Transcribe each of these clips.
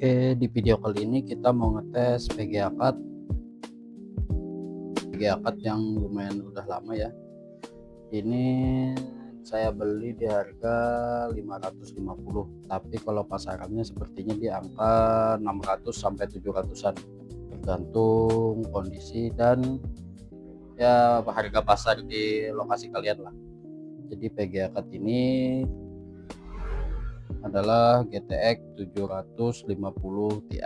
Oke, di video kali ini kita mau ngetes VGA card yang lumayan udah lama ya. Ini saya beli di harga 550, tapi kalau pasarannya sepertinya di angka 600 sampai 700-an, tergantung kondisi dan ya harga pasar di lokasi kalian lah. Jadi VGA card ini adalah GTX 750 Ti.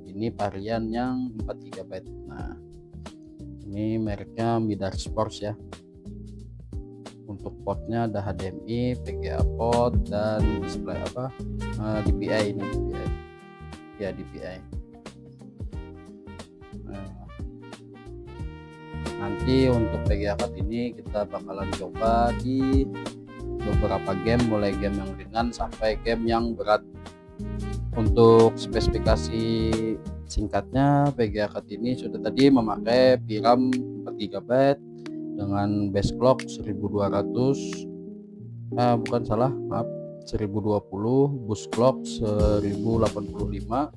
Ini varian yang 4 GB. Nah, ini mereknya Midar Sports ya. Untuk portnya ada HDMI, VGA port, dan display DPI ini, DPI. Ya, DPI. Nah, nanti untuk VGA card ini kita bakalan coba di beberapa game, mulai game yang ringan sampai game yang berat. Untuk spesifikasi singkatnya, VGA card ini sudah tadi memakai VRAM 4 GB dengan base clock 1200, 1020, boost clock 1085.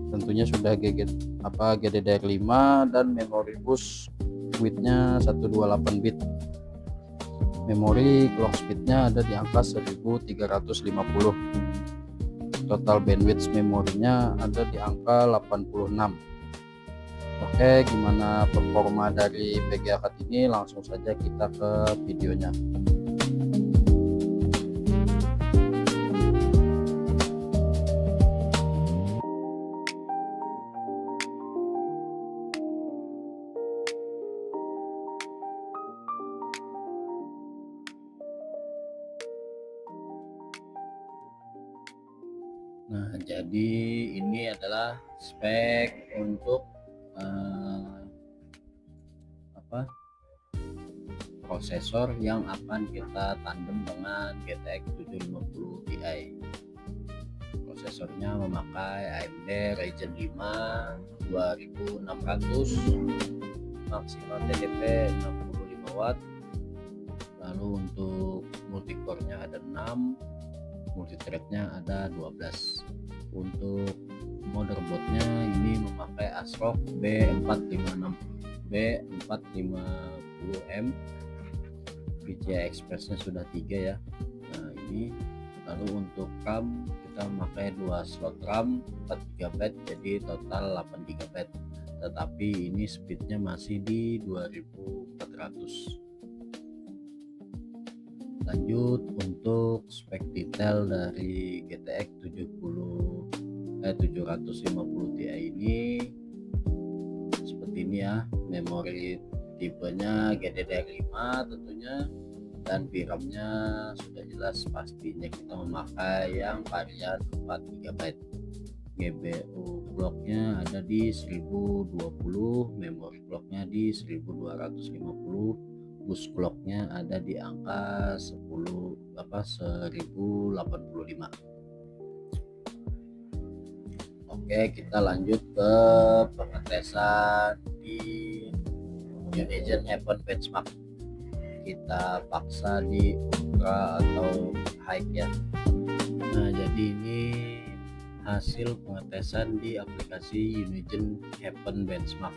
Tentunya sudah GDDR5 dan memori bus widthnya 128 bit. Memori clock speednya ada di angka 1350. Total bandwidth memorinya ada di angka 86. Oke, gimana performa dari VGA card ini? Langsung saja kita ke videonya. Nah, jadi ini adalah spek untuk prosesor yang akan kita tandem dengan GTX 750 Ti. Prosesornya memakai AMD Ryzen 5 2600, maksimal TDP 65 watt. Lalu untuk multicore-nya ada 6, multithread-nya ada 12. Untuk motherboard-nya ini memakai ASRock B450M. PCI Express-nya sudah 3 ya. Nah, ini lalu untuk RAM kita memakai 2 slot RAM 4 GB, jadi total 8 GB, tetapi ini speednya masih di 2400. Lanjut untuk spek detail dari GTX 750 Ti ini seperti ini ya. Memori tipenya GDDR5 tentunya, dan VRAM-nya sudah jelas pastinya kita memakai yang varian 4 GB. GPU clock-nya ada di 1020, memory clock-nya di 1250, boost clock-nya ada di angka 1085. Oke, kita lanjut ke pengetesan di Unigine Heaven Benchmark. Kita paksa di ultra atau high ya. Nah, jadi ini hasil pengetesan di aplikasi Unigine Heaven Benchmark.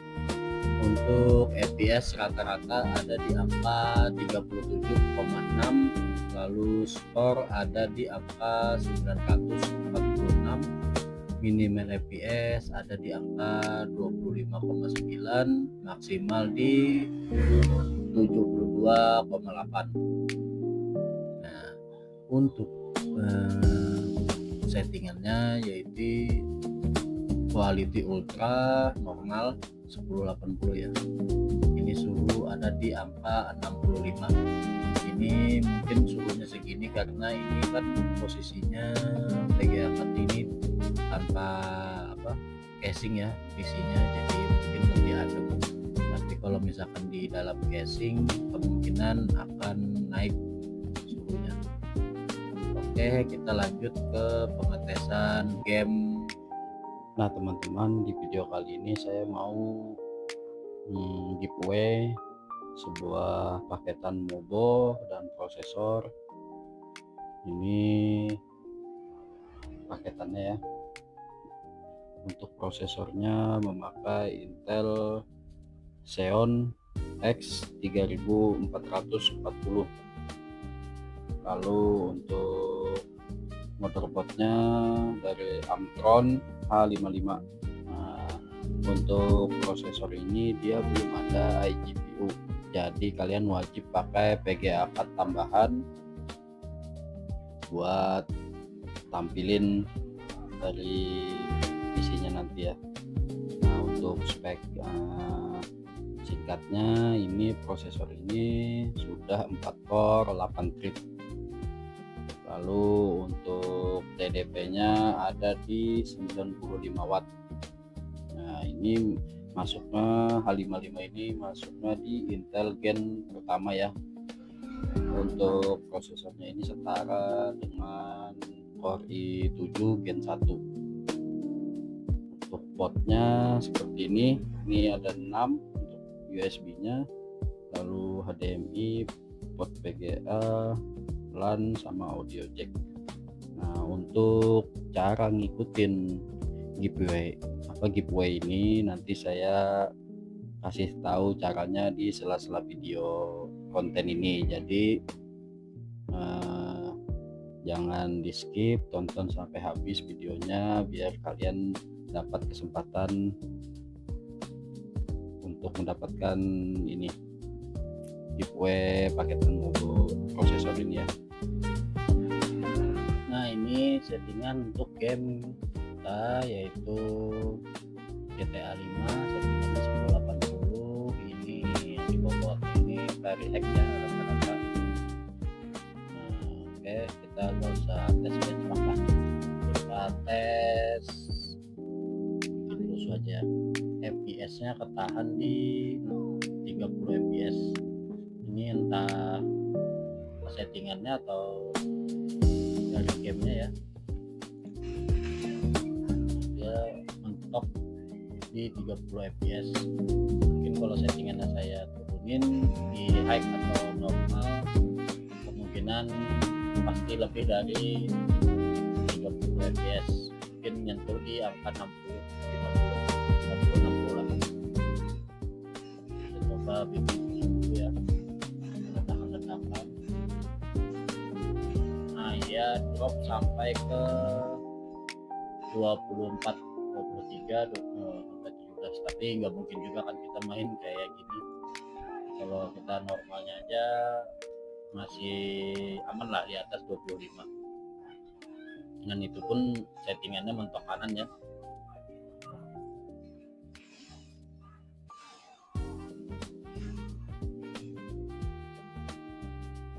Untuk FPS rata-rata ada di angka 37,6, lalu skor ada di angka 946, minimal FPS ada di angka 25,9, maksimal di 72,8. Nah, untuk settingannya yaitu quality ultra normal 1080 ya. Ini suhu ada di angka 65. Ini mungkin suhunya segini karena ini kan posisinya VGA card ini tanpa casing ya isinya, jadi mungkin lebih adem. Tapi kalau misalkan di dalam casing kemungkinan akan naik suhunya. Oke, kita lanjut ke pengetesan game. Nah teman-teman, di video kali ini saya mau giveaway sebuah paketan MOBO dan prosesor. Ini paketannya ya. Untuk prosesornya memakai Intel Xeon X 3440. Lalu untuk motherboardnya dari Amtron H55. Nah, untuk prosesor ini dia belum ada iGPU, jadi kalian wajib pakai VGA card tambahan buat tampilin dari PC-nya nanti ya. Nah, untuk spek singkatnya, ini prosesor ini sudah 4 core 8 thread. Lalu untuk TDP-nya ada di 95 watt. Nah, ini masuknya H55 ini masuknya di Intel Gen pertama ya. Untuk prosesornya ini setara dengan Core i7 Gen 1. Untuk portnya seperti ini ada 6 untuk USB-nya, lalu HDMI, port VGA, LAN sama audio jack. Nah, untuk cara ngikutin giveaway ini nanti saya kasih tahu caranya di sela-sela video konten ini. Jadi jangan di skip, tonton sampai habis videonya biar kalian dapat kesempatan untuk mendapatkan ini giveaway paketan prosesor ini ya. Nah, ini settingan untuk game kita yaitu GTA 5, settingannya 1080. Ini yang di bawah ini dari X ya rata-rata. Oke, kita nggak usah tes benchmark lah, kita tes terus aja. FPS nya ketahan di 30 fps. Ini entah settingannya atau dari gamenya ya, dia mentok di 30 fps. Mungkin kalau settingannya saya turunin di high atau normal, kemungkinan pasti lebih dari 30 fps, mungkin nyentuh di angka 60 lah. Kita coba bikin dulu ya, ledakan. Nah, ya drop sampai ke 24, 23, 17, tapi nggak mungkin juga kan kita main kayak gini. Kalau kita normalnya aja masih aman lah di atas 25. Dan itu pun settingannya mentok kanan ya.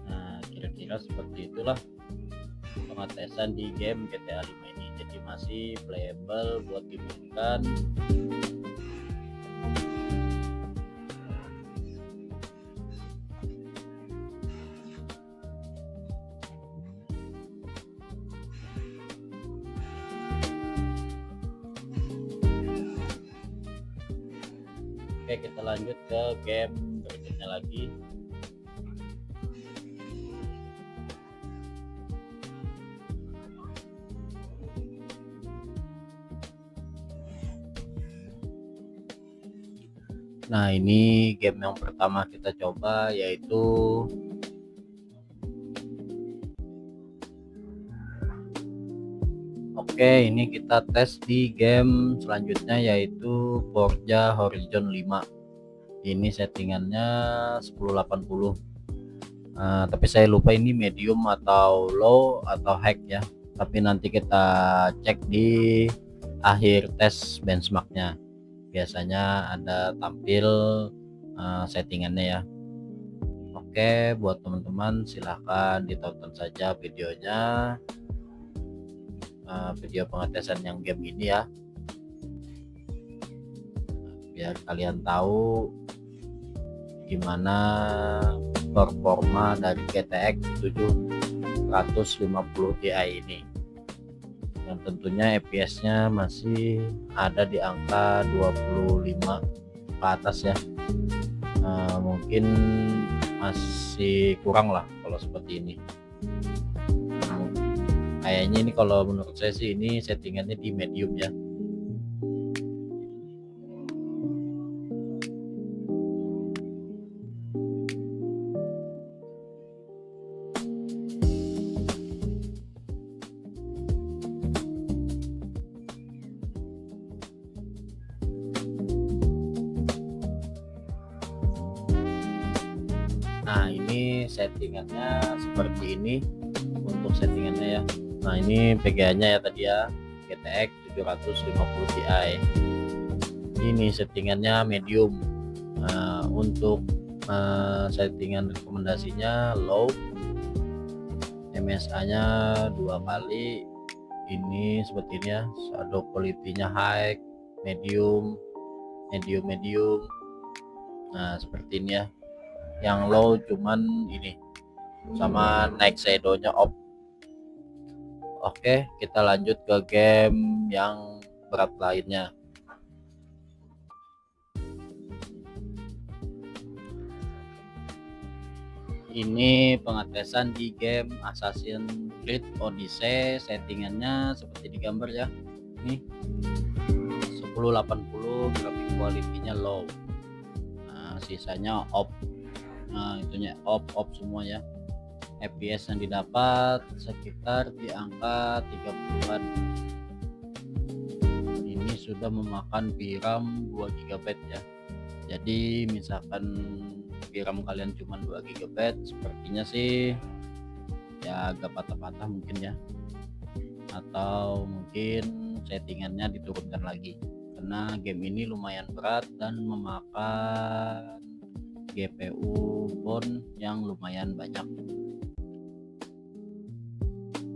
Nah, kira-kira seperti itulah pengetesan di game GTA 5 ini. Jadi masih playable buat dimainkan. Oke, kita lanjut ke game berikutnya lagi. Nah, ini game yang pertama kita coba yaitu Oke, ini kita tes di game selanjutnya yaitu Forza Horizon 5. Ini settingannya 1080. Tapi saya lupa ini medium atau low atau high ya. Tapi nanti kita cek di akhir tes benchmarknya. Biasanya ada tampil settingannya ya. Oke, buat teman-teman silahkan ditonton saja videonya, video pengetesan yang game ini ya, biar kalian tahu gimana performa dari GTX 750 Ti ini. Dan tentunya FPS nya masih ada di angka 25 ke atas ya. Mungkin masih kurang lah kalau seperti ini. Kayaknya ini kalau menurut saya sih ini settingannya di medium ya. Nah ini settingannya seperti ini untuk settingannya ya. Nah ini VGA nya ya tadi ya, GTX 750 Ti. Ini settingannya medium. Nah untuk settingan rekomendasinya low, MSA nya 2 kali. Ini seperti ini ya, shadow quality nya high, medium. Nah seperti ini ya. Yang low cuman ini, sama night shadow nya off. Oke, kita lanjut ke game yang berat lainnya. Ini pengetesan di game Assassin's Creed Odyssey. Settingannya seperti di gambar ya. Ini 1080, grafik quality-nya low. Nah, sisanya off. Nah, itunya off semua ya. FPS yang didapat sekitar di angka 30-an. Ini sudah memakan VRAM 2 GB ya. Jadi misalkan VRAM kalian cuma 2 GB, sepertinya sih ya agak patah-patah mungkin ya, atau mungkin settingannya diturunkan lagi, karena game ini lumayan berat dan memakan GPU bond yang lumayan banyak.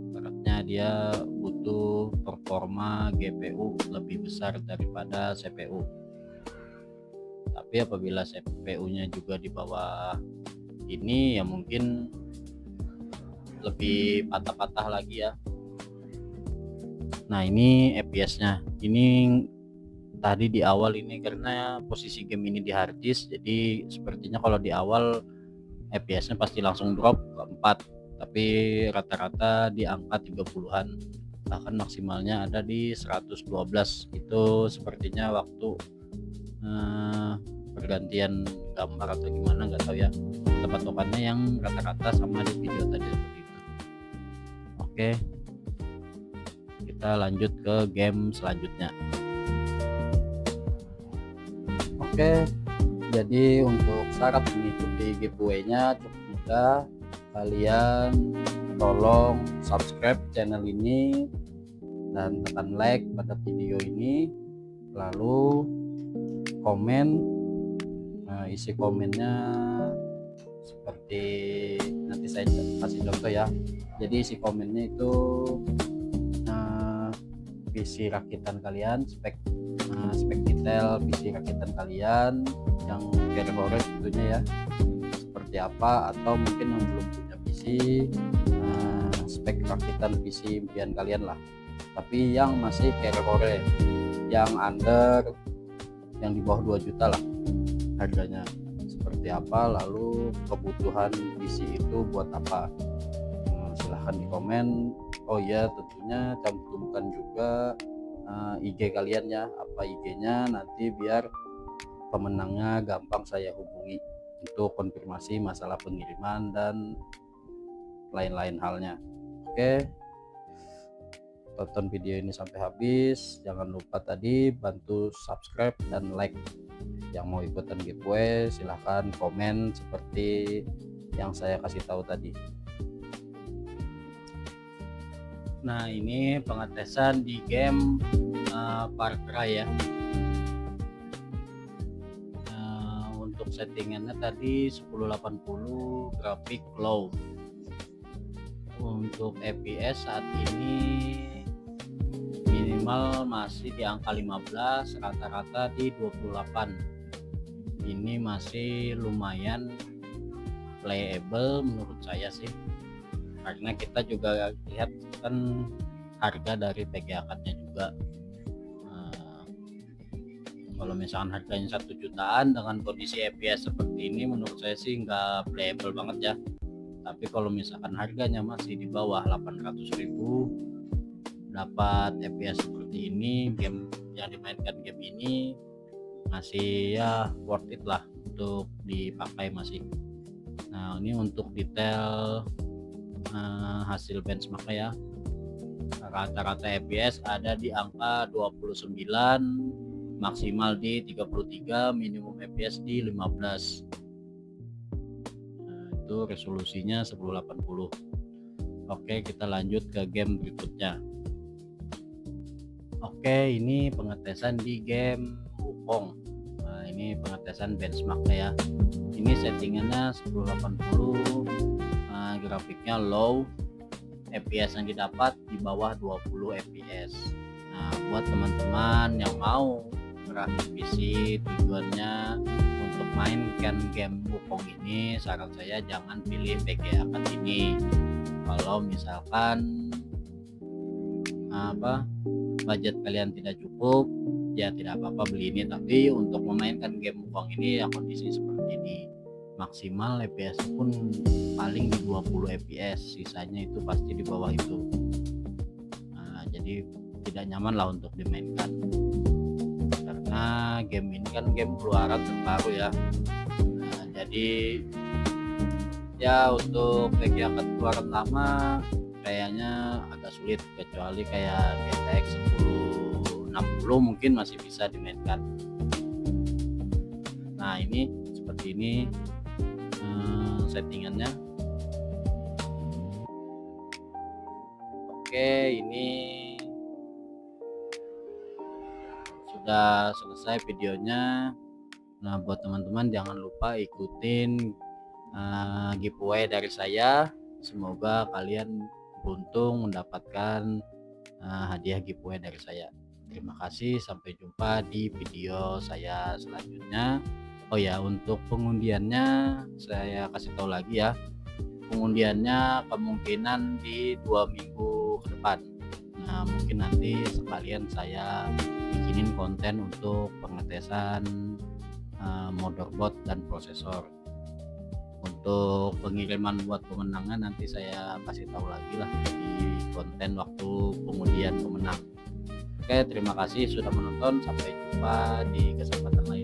Beratnya dia butuh performa GPU lebih besar daripada CPU. Tapi apabila CPU-nya juga di bawah ini ya mungkin lebih patah-patah lagi ya. Nah ini FPS-nya. Ini tadi di awal ini karena posisi game ini di harddisk, jadi sepertinya kalau di awal FPS-nya pasti langsung drop ke 4, tapi rata-rata di angka 30-an, bahkan maksimalnya ada di 112. Itu sepertinya waktu pergantian gambar atau gimana nggak tahu ya, tempat-tempatnya yang rata-rata sama di video tadi seperti itu. Oke, kita lanjut ke game selanjutnya. Oke, jadi untuk syarat mengikuti giveaway-nya cukup mudah. Kalian tolong subscribe channel ini dan tekan like pada video ini, lalu komen. Isi komennya seperti nanti saya kasih contoh ya. Jadi isi komennya itu PC rakitan kalian, spek detail PC rakitan kalian yang kira-kira tentunya ya seperti apa, atau mungkin yang belum punya PC, spek rakitan PC impian kalian lah, tapi yang masih kira-kira yang under, yang di bawah 2 juta lah harganya seperti apa, lalu kebutuhan PC itu buat apa. Silahkan di komen. Oh ya, tentunya cantumkan juga IG kalian ya, apa IG-nya, nanti biar pemenangnya gampang saya hubungi untuk konfirmasi masalah pengiriman dan lain-lain halnya. Oke, tonton video ini sampai habis. Jangan lupa tadi bantu subscribe dan like. Yang mau ikutan giveaway silahkan komen seperti yang saya kasih tahu tadi. Nah ini pengetesan di game Far Cry ya. Untuk settingannya tadi 1080, grafik low. Untuk FPS saat ini minimal masih di angka 15, rata-rata di 28. Ini masih lumayan playable menurut saya sih, karena kita juga lihat kan harga dari VGA card-nya juga. Kalau misalkan harganya 1 jutaan dengan kondisi FPS seperti ini, menurut saya sih nggak playable banget ya. Tapi kalau misalkan harganya masih di bawah 800.000, dapat FPS seperti ini, game yang dimainkan game ini masih ya worth it lah untuk dipakai masih. Nah ini untuk detail hasil benchmark ya, rata-rata FPS ada di angka 29, maksimal di 33, minimum FPS di 15. itu resolusinya 1080. Oke, kita lanjut ke game berikutnya. Oke, ini pengetesan di game Wukong. Nah, ini pengetesan benchmarknya ya. Ini settingannya 1080, grafiknya low, FPS yang didapat di bawah 20 fps. Nah, buat teman-teman yang mau merakit PC tujuannya untuk mainkan game Wukong ini, saran saya jangan pilih VGA card ini. Kalau misalkan budget kalian tidak cukup, ya tidak apa-apa beli ini. Tapi untuk memainkan game Wukong ini ya kondisi seperti ini, maksimal FPS pun paling di 20 fps, sisanya itu pasti di bawah itu. Nah, jadi tidak nyaman lah untuk dimainkan, karena game ini kan game keluaran terbaru ya. Nah, jadi ya untuk VGA card keluaran lama kayaknya agak sulit, kecuali kayak GTX 1060 mungkin masih bisa dimainkan. Nah, ini seperti ini settingannya. Oke, ini sudah selesai videonya. Nah, buat teman-teman jangan lupa ikutin giveaway dari saya. Semoga kalian beruntung mendapatkan hadiah giveaway dari saya. Terima kasih, sampai jumpa di video saya selanjutnya. Oh ya, untuk pengundiannya saya kasih tahu lagi ya. Pengundiannya kemungkinan di 2 minggu ke depan. Nah, mungkin nanti sekalian saya bikinin konten untuk pengetesan motherboard dan prosesor. Untuk pengiriman buat pemenangan nanti saya kasih tahu lagi lah di konten waktu pengundian pemenang. Oke, terima kasih sudah menonton. Sampai jumpa di kesempatan lain.